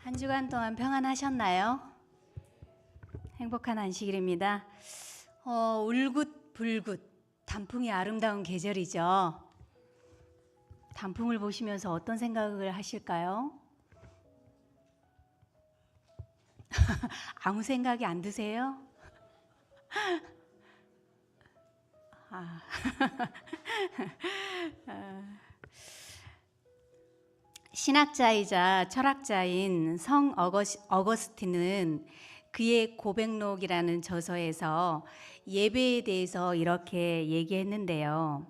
한 주간 동안 평안하셨나요? 행복한 안식일입니다. 울긋불긋 단풍이 아름다운 계절이죠. 단풍을 보시면서 어떤 생각을 하실까요? 아무 생각이 안 드세요? 신학자이자 철학자인 성 어거스틴은 그의 고백록이라는 저서에서 예배에 대해서 이렇게 얘기했는데요.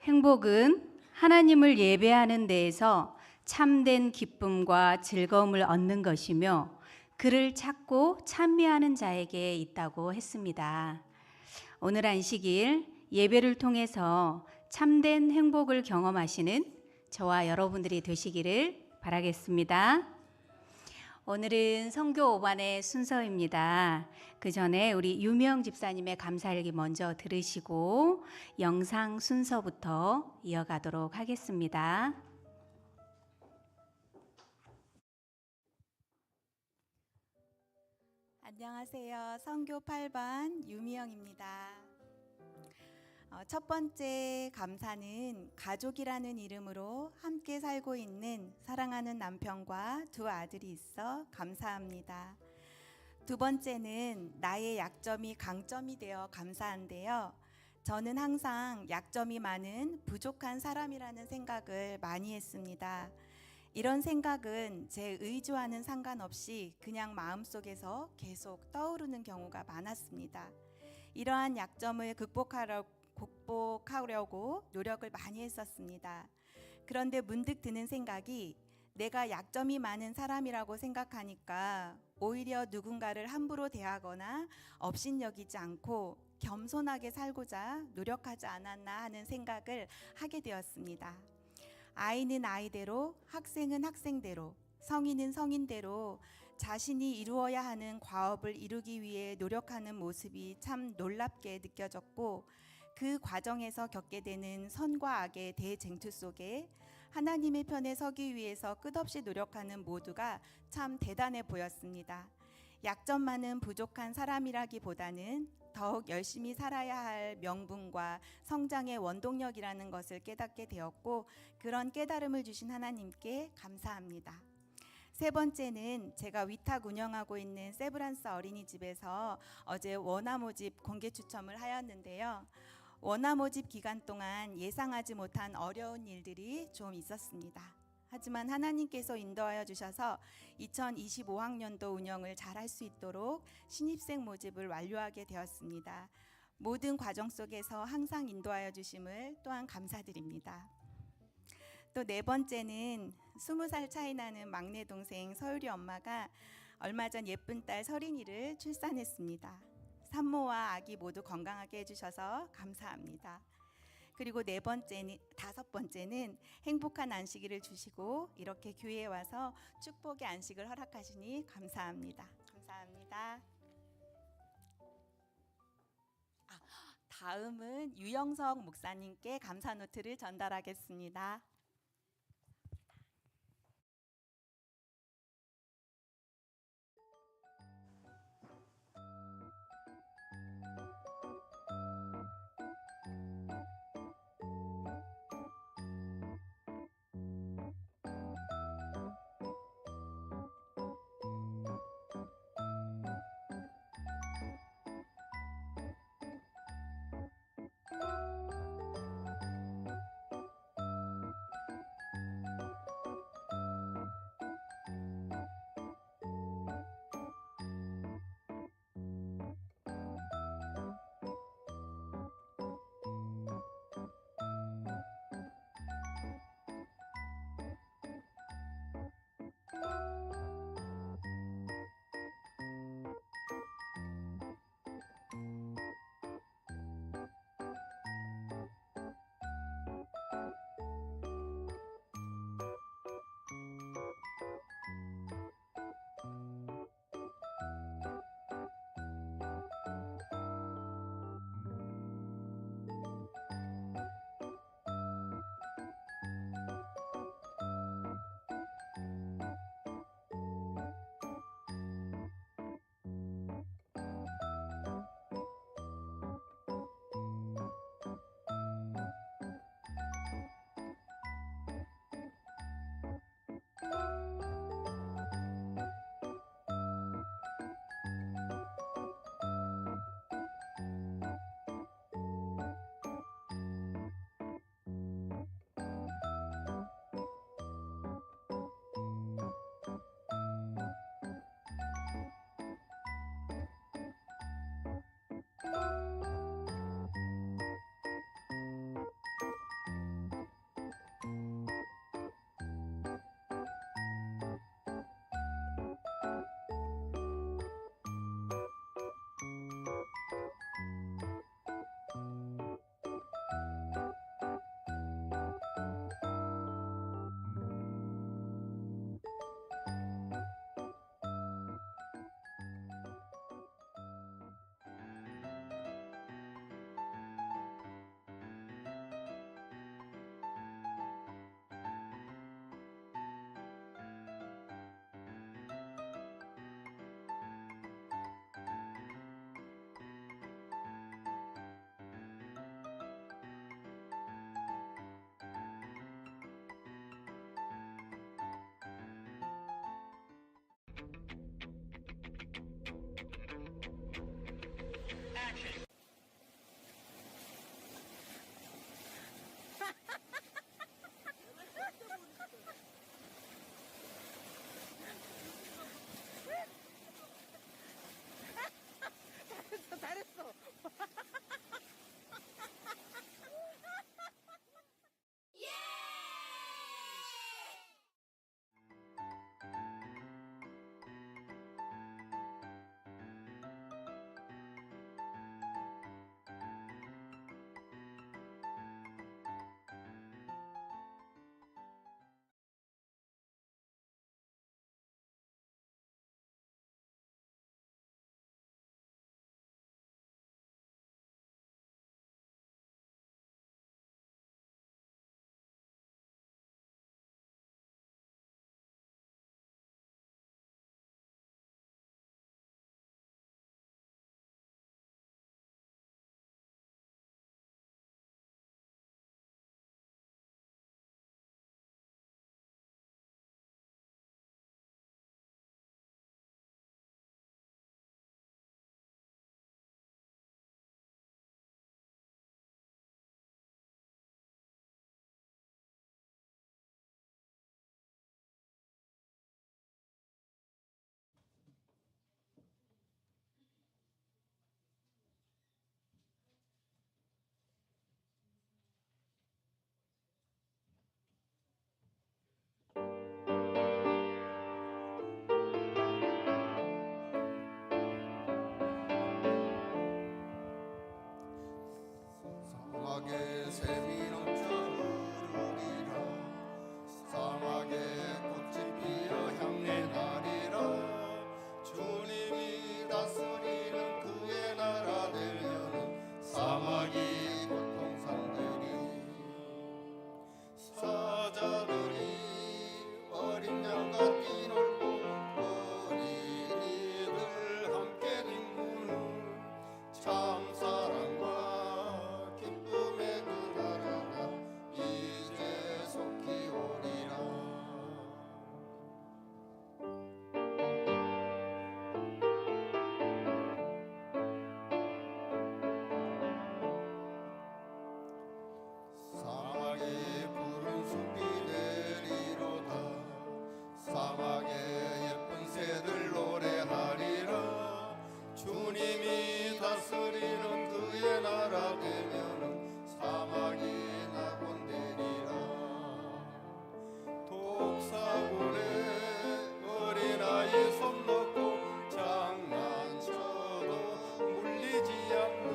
행복은 하나님을 예배하는 데에서 참된 기쁨과 즐거움을 얻는 것이며 그를 찾고 찬미하는 자에게 있다고 했습니다. 오늘 안식일 예배를 통해서 참된 행복을 경험하시는 저와 여러분들이 되시기를 바라겠습니다. 오늘은 선교 5반의 순서입니다. 그 전에 우리 유명 집사님의 감사일기 먼저 들으시고 영상 순서부터 이어가도록 하겠습니다. 안녕하세요. 선교 8반 유미영입니다. 첫 번째 감사는 가족이라는 이름으로 함께 살고 있는 사랑하는 남편과 두 아들이 있어 감사합니다. 두 번째는 나의 약점이 강점이 되어 감사한데요. 저는 항상 약점이 많은 부족한 사람이라는 생각을 많이 했습니다. 이런 생각은 제 의지와는 상관없이 그냥 마음속에서 계속 떠오르는 경우가 많았습니다. 이러한 약점을 극복하려고 노력을 많이 했었습니다. 그런데 문득 드는 생각이 내가 약점이 많은 사람이라고 생각하니까 오히려 누군가를 함부로 대하거나 업신여기지 않고 겸손하게 살고자 노력하지 않았나 하는 생각을 하게 되었습니다. 아이는 아이대로, 학생은 학생대로, 성인은 성인대로 자신이 이루어야 하는 과업을 이루기 위해 노력하는 모습이 참 놀랍게 느껴졌고, 그 과정에서 겪게 되는 선과 악의 대쟁투 속에 하나님의 편에 서기 위해서 끝없이 노력하는 모두가 참 대단해 보였습니다. 약점 많은 부족한 사람이라기보다는 더욱 열심히 살아야 할 명분과 성장의 원동력이라는 것을 깨닫게 되었고, 그런 깨달음을 주신 하나님께 감사합니다. 세 번째는 제가 위탁 운영하고 있는 세브란스 어린이집에서 어제 원화 모집 공개 추첨을 하였는데요. 원화 모집 기간 동안 예상하지 못한 어려운 일들이 좀 있었습니다. 하지만 하나님께서 인도하여 주셔서 2025학년도 운영을 잘할 수 있도록 신입생 모집을 완료하게 되었습니다. 모든 과정 속에서 항상 인도하여 주심을 또한 감사드립니다. 또 네 번째는 20살 차이 나는 막내 동생 서율이 엄마가 얼마 전 예쁜 딸 서린이를 출산했습니다. 산모와 아기 모두 건강하게 해주셔서 감사합니다. 그리고 다섯 번째는 행복한 안식일을 주시고 이렇게 교회에 와서 축복의 안식을 허락하시니 감사합니다. 감사합니다. 다음은 유영석 목사님께 감사 노트를 전달하겠습니다. 사막에 샘이 넘쳐 흐르리라. 사막에 꽃이 피어 향내 나리라. 주님이 다스리는 그의 나라 되면은 사막이 고통산들이 사자들이 어린 양과 뛰놀고 어린이들 함께 뒹구는 참 사랑과 기쁨의 그 나라가 이제 속히 오리라. 사막에 푸른 숲이 내리로다. 사막에 예쁜 새들 노래하리라. 주님이 다스리는 그의 나라 되면은 사막이 낙원되리라. 독사군에 어린아이 손 놓고 장난쳐도 물리지 않는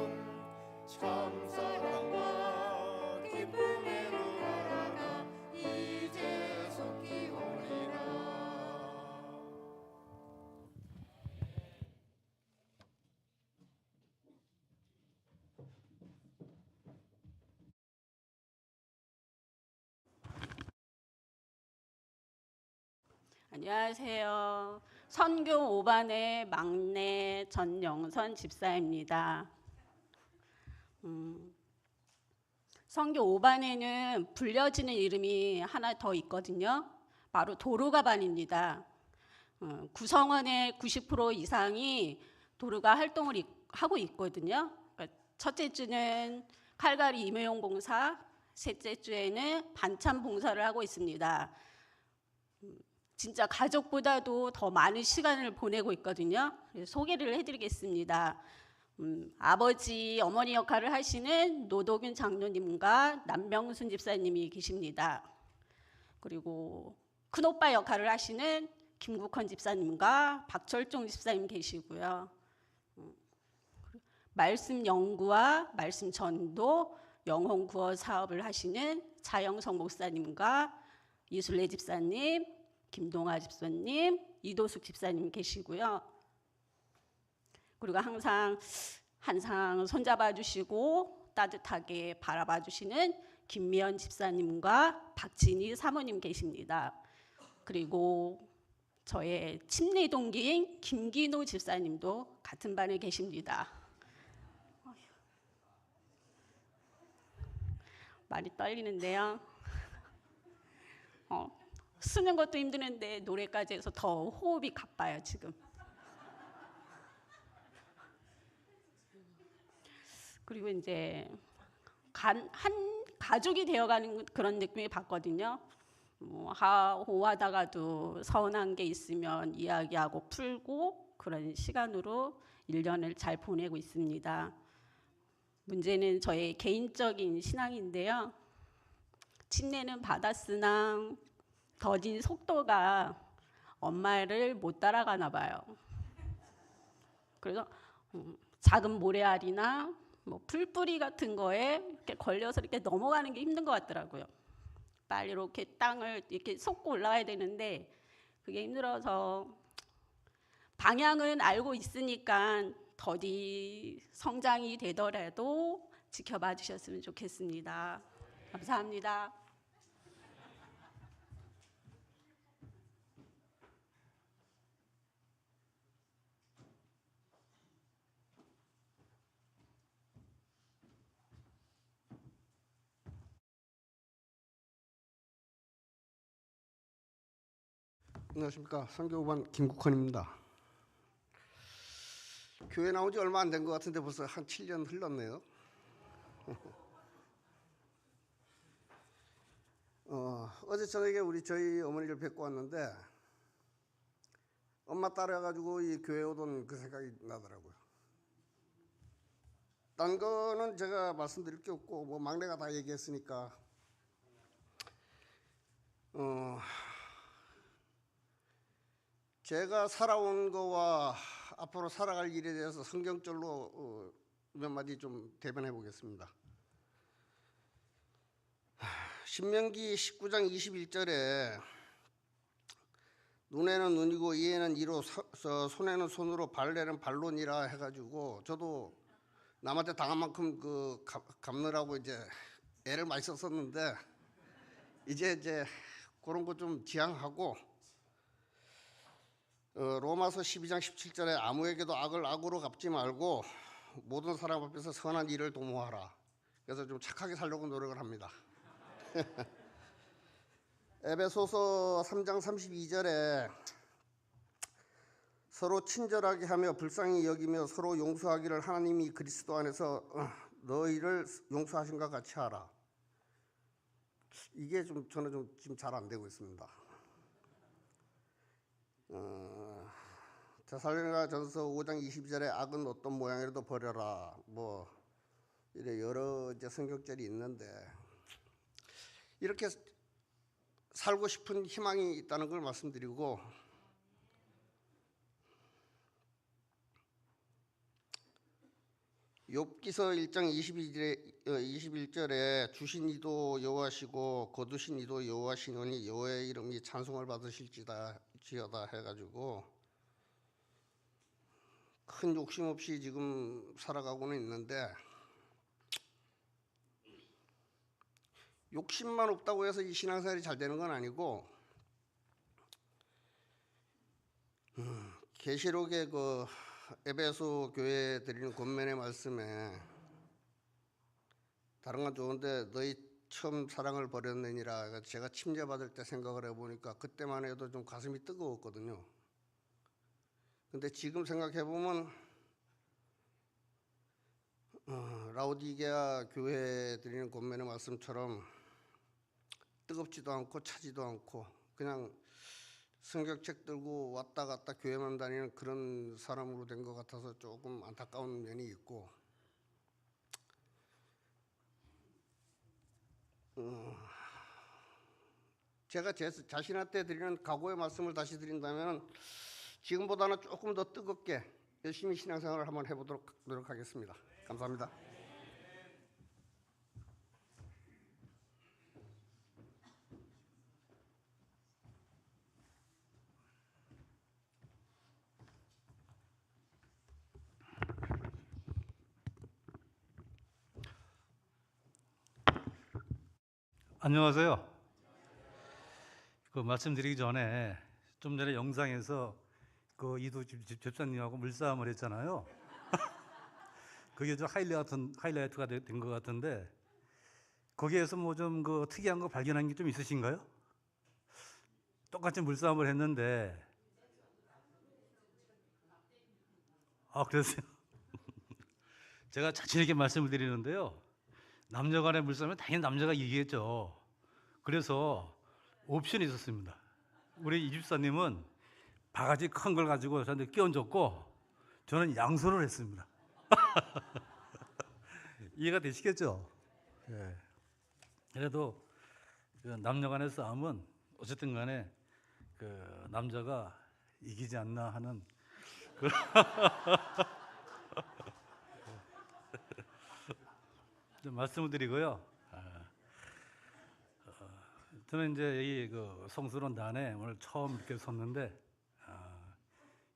참 사랑과 기쁨의 나라가 이제 속히 오리라. 안녕하세요. 선교 5반의 막내 전영선 집사입니다. 선교 5반에는 불려지는 이름이 하나 더 있거든요. 바로 도로가반입니다. 구성원의 90% 이상이 도로가 활동을 하고 있거든요. 그러니까 첫째 주는 칼갈이 임회용 봉사, 셋째 주에는 반찬 봉사를 하고 있습니다. 진짜 가족보다도 더 많은 시간을 보내고 있거든요. 그래서 소개를 해드리겠습니다. 아버지, 어머니 역할을 하시는 노도균 장로님과 남명순 집사님이 계십니다. 그리고 큰오빠 역할을 하시는 김국헌 집사님과 박철종 집사님 계시고요. 말씀 연구와 말씀 전도, 영혼 구호 사업을 하시는 차영성 목사님과 이술래 집사님, 김동아 집사님, 이도숙 집사님 계시고요. 그리고 항상 손잡아 주시고 따뜻하게 바라봐 주시는 김미연 집사님과 박진희 사모님 계십니다. 그리고 저의 침례 동기인 김기노 집사님도 같은 반에 계십니다. 많이 떨리는데요. 쓰는 것도 힘드는데 노래까지 해서 더 호흡이 가빠요 지금. 그리고 이제 한 가족이 되어가는 그런 느낌이 받거든요. 호하다가도 서운한 게 있으면 이야기하고 풀고 그런 시간으로 1년을 잘 보내고 있습니다. 문제는 저의 개인적인 신앙인데요. 침례는 받았으나 더딘 속도가 엄마를 못 따라가나 봐요. 그래서 작은 모래알이나 풀뿌리 같은 거에 이렇게 걸려서 이렇게 넘어가는 게 힘든 것 같더라고요. 빨리 이렇게 땅을 이렇게 솟고 올라가야 되는데 그게 힘들어서 방향은 알고 있으니까 더디 성장이 되더라도 지켜봐 주셨으면 좋겠습니다. 감사합니다. 안녕하십니까. 선교 5반 김국헌입니다. 교회 나온 지 얼마 안 된 것 같은데 벌써 한 7년 흘렀네요. 어제 저녁에 저희 어머니를 뵙고 왔는데 엄마 따라가지고 이 교회 오던 그 생각이 나더라고요. 딴 거는 제가 말씀드릴 게 없고 막내가 다 얘기했으니까 제가 살아온 거와 앞으로 살아갈 일에 대해서 성경절로 몇 마디 좀 대변해 보겠습니다. 신명기 19장 21절에 눈에는 눈이고 이에는 이로 손에는 손으로 발에는 발론이라 해가지고 저도 남한테 당한 만큼 갚느라고 이제 애를 많이 썼었는데 이제 그런 거 좀 지양하고 로마서 12장 17절에 아무에게도 악을 악으로 갚지 말고 모든 사람 앞에서 선한 일을 도모하라. 그래서 좀 착하게 살려고 노력을 합니다. 에베소서 3장 32절에 서로 친절하게 하며 불쌍히 여기며 서로 용서하기를 하나님이 그리스도 안에서 너희를 용서하신 것 같이 하라. 이게 저는 지금 잘 안 되고 있습니다. 데살로니가전서 5장 22절에 악은 어떤 모양이라도 버려라. 이래 여러 성경절이 있는데 이렇게 살고 싶은 희망이 있다는 걸 말씀드리고 욥기서 1장 21절에 주신 이도 여호와시고 거두신 이도 여호와시노니 여호와의 이름이 찬송을 받으실지어다 해가지고 큰 욕심 없이 지금 살아가고는 있는데 욕심만 없다고 해서 이 신앙생활이 잘 되는 건 아니고 계시록의 에베소 교회에 드리는 권면의 말씀에 다른 건 좋은데 너희 처음 사랑을 버렸느니라 제가 침례받을 때 생각을 해보니까 그때만 해도 좀 가슴이 뜨거웠거든요. 근데 지금 생각해 보면 라오디게아 교회 드리는 권면의 말씀처럼 뜨겁지도 않고 차지도 않고 그냥 성경책 들고 왔다 갔다 교회만 다니는 그런 사람으로 된 것 같아서 조금 안타까운 면이 있고, 제가 제 자신한테 드리는 각오의 말씀을 다시 드린다면 지금보다는 조금 더 뜨겁게 열심히 신앙생활을 한번 해보도록 노력하겠습니다. 감사합니다. 안녕하세요. 그 말씀드리기 전에 좀 전에 영상에서 그 이도 집사님하고 물싸움을 했잖아요. 그게 좀 하이라이트가 된 것 같은데 거기에서 뭐 좀 그 특이한 거 발견한 게 좀 있으신가요? 똑같이 물싸움을 했는데 그랬어요. 제가 자신 있게 말씀을 드리는데요. 남녀 간의 물싸움은 당연히 남자가 이기겠죠. 그래서 옵션이 있었습니다. 우리 이집사님은 바가지 큰 걸 가지고 저한테 끼얹었고 저는 양손을 했습니다. 이해가 되시겠죠? 예. 그래도 그 남녀 간의 싸움은 어쨌든 간에 그 남자가 이기지 않나 하는 좀 말씀을 드리고요. 저는 이제 이 그 성스러운 단에 오늘 처음 이렇게 섰는데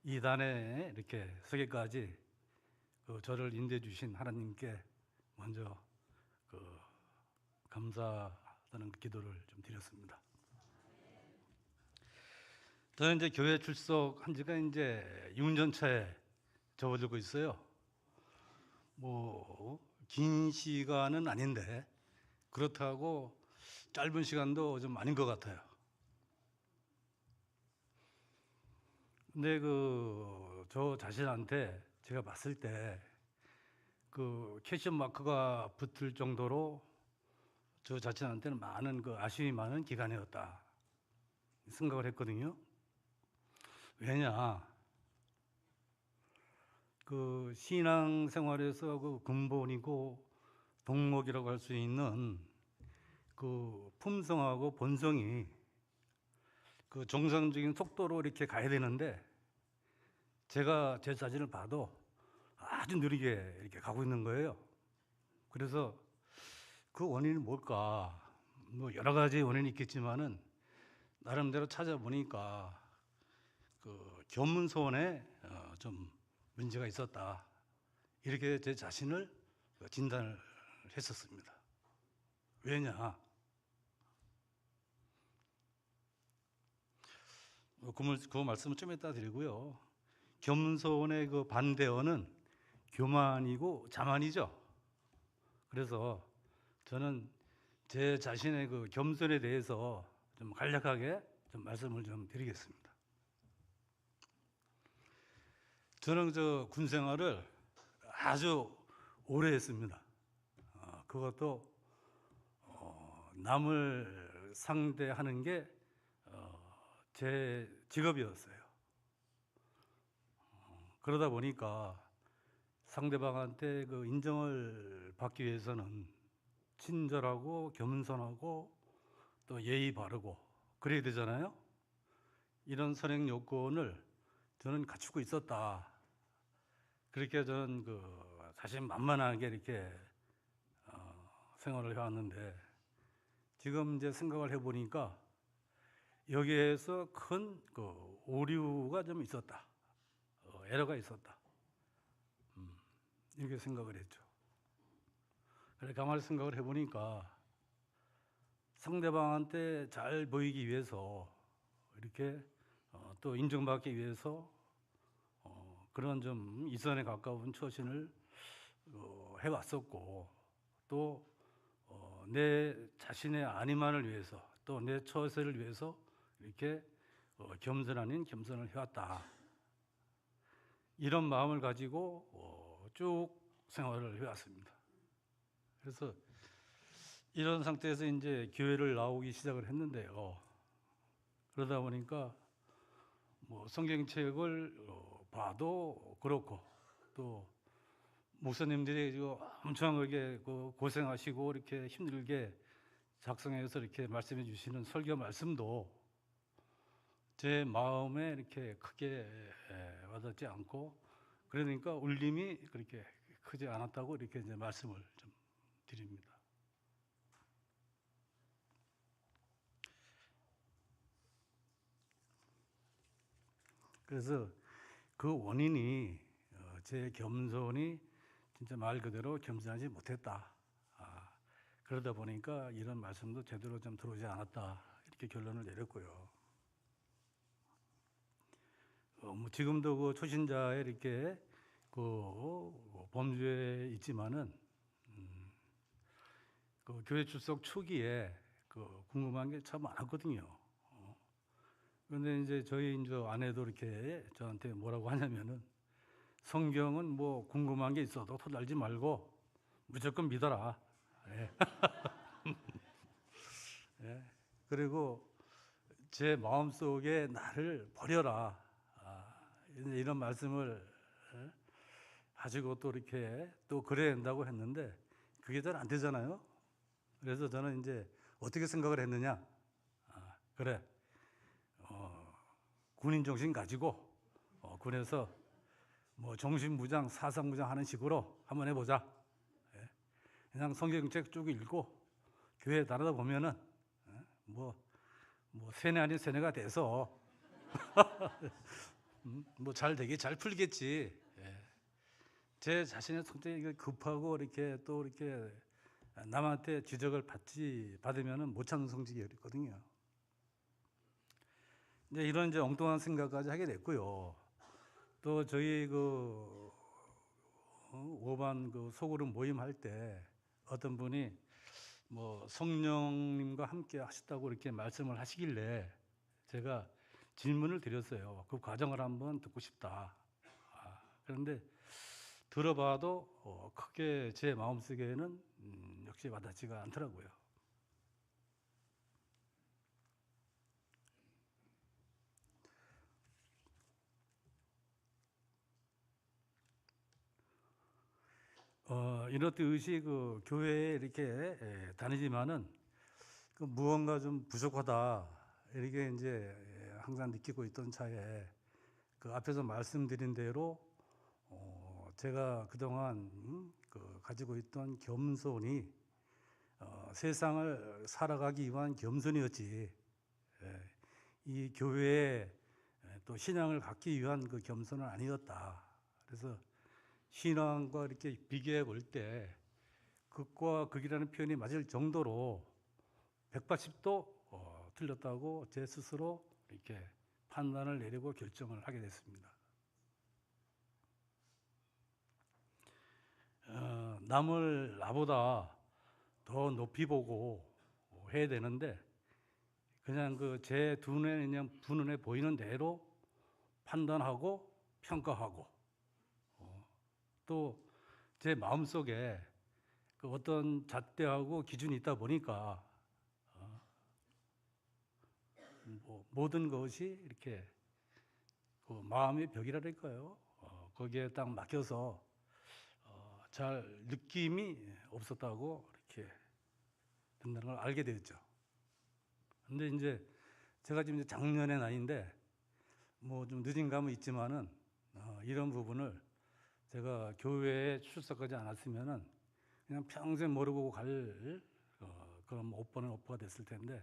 이 단에 이렇게 서기까지 그 저를 인도해 주신 하나님께 먼저 그 감사하다는 기도를 좀 드렸습니다. 저는 이제 교회 출석한 지가 이제 6년 차에 접어들고 있어요. 뭐 긴 시간은 아닌데 그렇다고 짧은 시간도 좀 아닌 것 같아요. 근데 저 자신한테 제가 봤을 때 그 캐션 마크가 붙을 정도로 저 자신한테는 많은 그 아쉬움이 많은 기간이었다 생각을 했거든요. 왜냐? 그 신앙 생활에서 그 근본이고 덕목이라고 할 수 있는 그 품성하고 본성이 그 정상적인 속도로 이렇게 가야 되는데 제가 제 자신을 봐도 아주 느리게 이렇게 가고 있는 거예요. 그래서 그 원인이 뭘까? 뭐 여러 가지 원인이 있겠지만은 나름대로 찾아보니까 그 견문소원에 좀 문제가 있었다. 이렇게 제 자신을 진단을 했었습니다. 왜냐? 그 말씀을 좀 이따 드리고요. 견문소원의 그 반대어는 교만이고 자만이죠. 그래서 저는 제 자신의 그 겸손에 대해서 좀 간략하게 좀 말씀을 좀 드리겠습니다. 저는 저 군 생활을 아주 오래 했습니다. 그것도 남을 상대하는 게 제 직업이었어요. 그러다 보니까 상대방한테 그 인정을 받기 위해서는 친절하고 겸손하고 또 예의 바르고 그래야 되잖아요. 이런 선행 요건을 저는 갖추고 있었다. 그렇게 저는 사실 만만하게 이렇게 생활을 해왔는데 지금 이제 생각을 해보니까 여기에서 큰 오류가 좀 있었다. 에러가 있었다. 이렇게 생각을 했죠. 그래 가만히 생각을 해보니까 상대방한테 잘 보이기 위해서 이렇게 또 인정받기 위해서 그런 좀 이선에 가까운 처신을 해왔었고 또 내 자신의 안위만을 위해서 또 내 처세를 위해서 이렇게 겸손 아닌 겸손을 해왔다. 이런 마음을 가지고 쭉 생활을 해왔습니다. 그래서 이런 상태에서 이제 교회를 나오기 시작을 했는데요. 그러다 보니까 뭐 성경책을 봐도 그렇고 또 목사님들이 엄청 이렇게 고생하시고 이렇게 힘들게 작성해서 이렇게 말씀해 주시는 설교 말씀도 제 마음에 이렇게 크게 와닿지 않고 그러니까 울림이 그렇게 크지 않았다고 이렇게 이제 말씀을 좀 드립니다. 그래서 그 원인이 제 겸손이 진짜 말 그대로 겸손하지 못했다. 그러다 보니까 이런 말씀도 제대로 좀 들어오지 않았다. 이렇게 결론을 내렸고요. 뭐 지금도 그 초신자에 이렇게 그 범주에 있지만은 그 교회 출석 초기에 그 궁금한 게 참 많았거든요. 그런데 이제 저희 이제 아내도 이렇게 저한테 뭐라고 하냐면은 성경은 뭐 궁금한 게 있어도 토달지 말고 무조건 믿어라. 예. 예. 그리고 제 마음속에 나를 버려라. 이런 말씀을 하시고 또 이렇게 또 그래야 된다고 했는데 그게 잘 안 되잖아요. 그래서 저는 이제 어떻게 생각을 했느냐. 그래. 군인 정신 가지고 군에서 뭐 정신무장, 사상무장 하는 식으로 한번 해보자. 예. 그냥 성경책 쭉 읽고 교회 다니다 보면은 뭐 세뇌 아닌 세뇌가 돼서 뭐 잘 되게 잘 풀겠지. 예. 제 자신의 성격이 급하고 이렇게 또 이렇게 남한테 지적을 받으면은 못 참는 성질이었거든요. 이제 이런 이제 엉뚱한 생각까지 하게 됐고요. 또 저희 그 5반 그 소그룹 모임 할 때 어떤 분이 뭐 성령님과 함께 하셨다고 이렇게 말씀을 하시길래 제가 질문을 드렸어요. 그 과정을 한번 듣고 싶다. 그런데 들어봐도 크게 제 마음속에는 역시 와닿지가 않더라고요. 이렇듯이 그 교회에 이렇게 다니지만은 그 무언가 좀 부족하다 이렇게 이제 항상 느끼고 있던 차에 그 앞에서 말씀드린 대로 제가 그동안 그 가지고 있던 겸손이 세상을 살아가기 위한 겸손이었지 이 교회에 또 신앙을 갖기 위한 그 겸손은 아니었다. 그래서 신앙과 이렇게 비교해 볼 때 극과 극이라는 표현이 맞을 정도로 180도 틀렸다고 제 스스로 이렇게 판단을 내리고 결정을 하게 됐습니다. 남을 나보다 더 높이 보고 해야 되는데 그냥 그 제 두 눈에 보이는 대로 판단하고 평가하고 또 제 마음속에 그 어떤 잣대하고 기준이 있다 보니까 뭐 모든 것이 이렇게 그 마음의 벽이랄까요? 거기에 딱 막혀서 잘 느낌이 없었다고 이렇게 된다는 걸 알게 되었죠. 근데 이제 제가 지금 이제 작년의 나이인데 뭐 좀 늦은 감은 있지만은 이런 부분을 제가 교회에 출석하지 않았으면은 그냥 평생 모르고 갈 그런 오빠가 됐을 텐데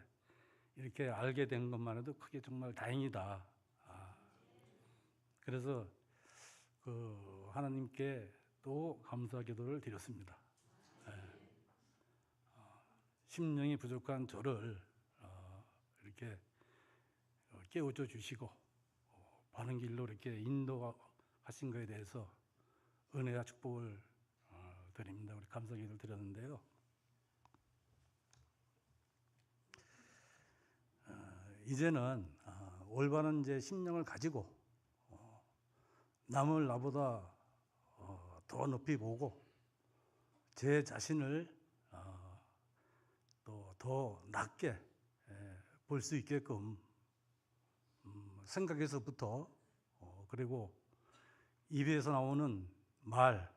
이렇게 알게 된 것만 해도 크게 정말 다행이다. 그래서 그 하나님께 또 감사 기도를 드렸습니다. 심령이 부족한 저를 이렇게 깨우쳐 주시고 바른 길로 이렇게 인도하신 것에 대해서 은혜와 축복을 드립니다. 우리 감사 기도를 드렸는데요. 이제는 올바른 이제 심령을 가지고 남을 나보다 더 높이 보고 제 자신을 또 더 낮게 볼 수 있게끔 생각에서부터 그리고 입에서 나오는 말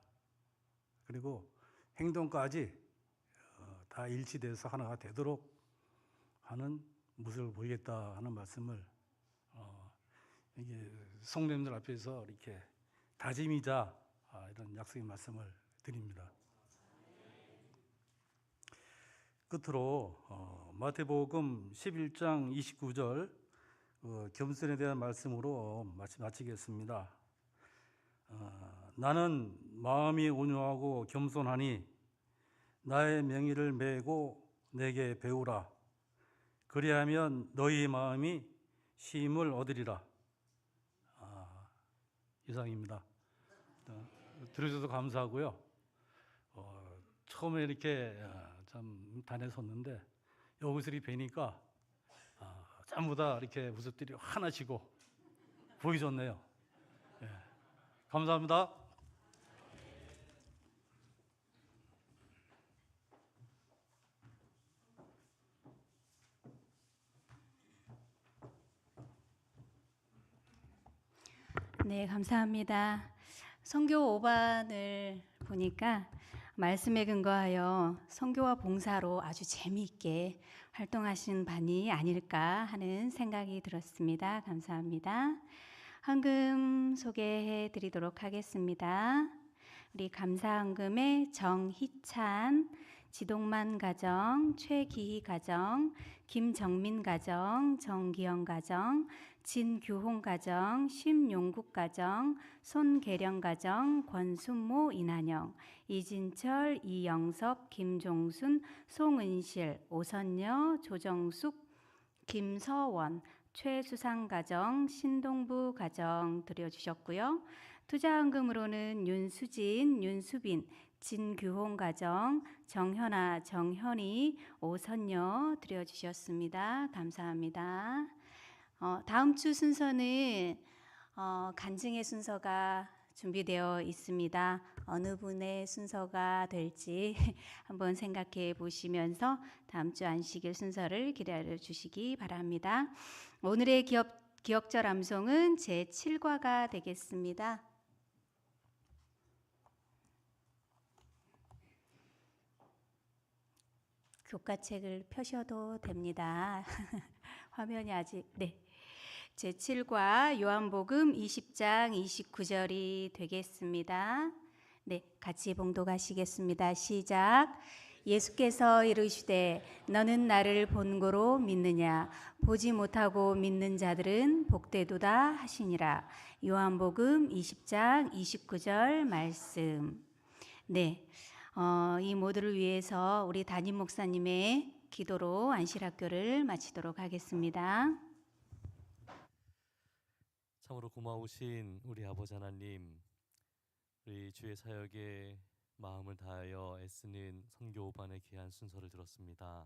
그리고 행동까지 다 일치돼서 하나가 되도록 하는 모습을 보이겠다 하는 말씀을 이게 성도님들 앞에서 이렇게 다짐이자 이런 약속의 말씀을 드립니다. 끝으로 마태복음 11장 29절 겸손에 대한 말씀으로 마치겠습니다. 나는 마음이 온유하고 겸손하니 나의 명의를 메고 내게 배우라. 그리하면 너희 마음이 쉼을 얻으리라. 이상입니다. 들으셔서 감사하고요. 처음에 이렇게 참 단에 섰는데 여기서 이렇게 뵈니까 전부 다 이렇게 모습들이 하나시고 보기 좋네요. 예. 감사합니다. 네, 감사합니다. 선교 5반을 보니까 말씀에 근거하여 선교와 봉사로 아주 재미있게 활동하신 반이 아닐까 하는 생각이 들었습니다. 감사합니다. 헌금 소개해 드리도록 하겠습니다. 우리 감사헌금의 정희찬, 지동만 가정, 최기희 가정, 김정민 가정, 정기영 가정, 진규홍 가정, 심용국 가정, 손계령 가정, 권순모 이난영, 이진철, 이영섭, 김종순, 송은실, 오선여, 조정숙, 김서원, 최수상 가정, 신동부 가정 드려주셨고요. 투자헌금으로는 윤수진, 윤수빈, 진규홍 가정, 정현아, 정현이, 오선여 드려주셨습니다. 감사합니다. 다음 주 순서는 간증의 순서가 준비되어 있습니다. 어느 분의 순서가 될지 한번 생각해 보시면서 다음 주 안식일 순서를 기다려 주시기 바랍니다. 오늘의 기억절 암송은 제7과가 되겠습니다. 교과책을 펴셔도 됩니다. 화면이 아직 제7과 요한복음 20장 29절이 되겠습니다. 같이 봉독하시겠습니다. 시작. 예수께서 이르시되 너는 나를 본고로 믿느냐 보지 못하고 믿는 자들은 복되도다 하시니라. 요한복음 20장 29절 말씀. 이 모두를 위해서 우리 담임 목사님의 기도로 안실학교를 마치도록 하겠습니다. 참으로 고마우신 우리 아버지 하나님, 우리 주의 사역에 마음을 다하여 애쓰는 선교 5반의 귀한 순서를 들었습니다.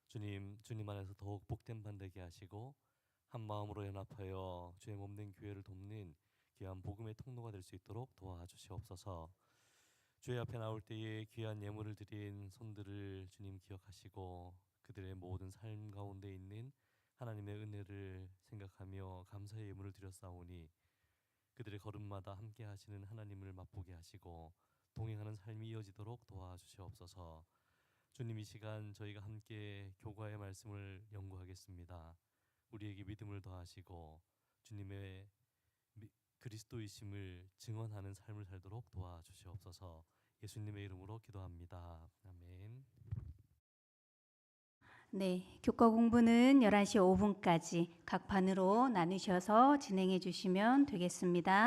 주님 안에서 더욱 복된 반 되게 하시고 한 마음으로 연합하여 주의 몸된 교회를 돕는 귀한 복음의 통로가 될 수 있도록 도와주시옵소서. 주의 앞에 나올 때에 귀한 예물을 드린 손들을 주님 기억하시고 그들의 모든 삶 가운데 있는 하나님의 은혜를 생각하며 감사의 예물을 드렸사오니 그들의 걸음마다 함께 하시는 하나님을 맛보게 하시고 동행하는 삶이 이어지도록 도와주시옵소서. 주님, 이 시간 저희가 함께 교과의 말씀을 연구하겠습니다. 우리에게 믿음을 더하시고 주님의 그리스도이심을 증언하는 삶을 살도록 도와주시옵소서. 예수님의 이름으로 기도합니다. 아멘. 교과 공부는 11시 5분까지 각 반으로 나누셔서 진행해 주시면 되겠습니다.